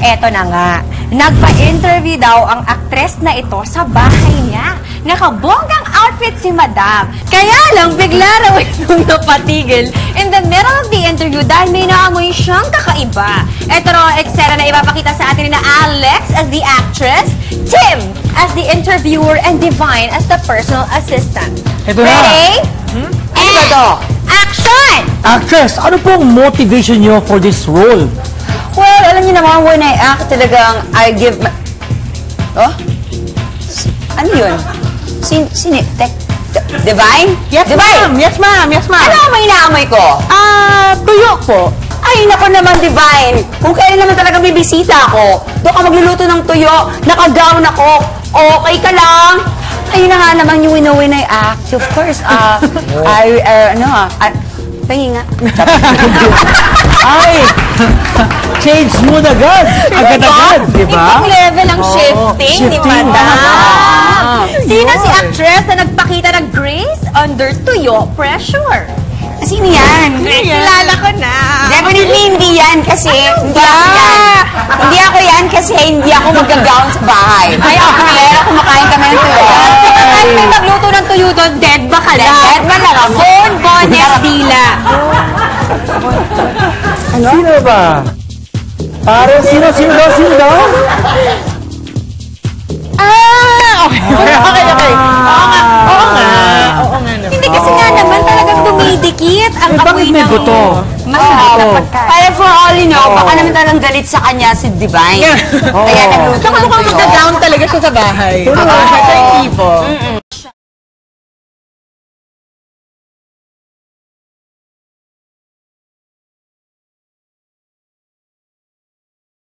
eto na nga. Nagpa-interview daw ang aktres na ito sa bahay niya. Nakabonggang outfit si Madam. Kaya lang, bigla raw itong napatigil in the middle of the interview dahil may naamoy siyang kakaiba. Ito raw ang eksena na ipapakita sa atin na Alex as the actress, Tim as the interviewer, and Divine as the personal assistant. Ito na. Ready? Ano ba to? Action! Actress, ano pong motivation niyo for this role? Well, alam niyo naman, when I act, talagang I give my... Oh? Ano yun? Sino? Divine? Yes, Divine? ma'am. Yes, ma'am. Yes, ma'am. Ano ang may naamoy ko? Tuyo po. Ay, naku naman, Divine. Kung kailan naman talaga may bisita ako, doon ka magluluto ng tuyo, naka-gown ako, okay ka lang. Ayun na nga naman yung when I act. Of course, pahingi nga. Ay! Change mood agad. Agad-agad, di ba? Ibang level ang shifting ni shifting. Madam. Sino si actress na nagpakita ng grace under tuyo pressure? Sino yan? Kilala ko na. Definitely hindi yan kasi hindi ako yan. Hindi ako yan kasi hindi ako mag-gown sa bahay. Ay, ako pero kumakain kami ng tuyo. Kahit may magluto ng tuyo doon, dead ba ka lang? Dead ba lang ako? Bone, bonnet, dila. Ano? Sino ba? Parang sino daw? Okay. Oo nga naman. Hindi kasi nga naman talagang dumidikit ang Eh, bakit amoy may ng buto? masarap na Oo. pagkain. Para for all you know, baka naman talagang galit sa kanya si Divine. Kaya nagluto ng tuyo. Mag-gown talaga siya sa bahay. Ito Siya yung tipo.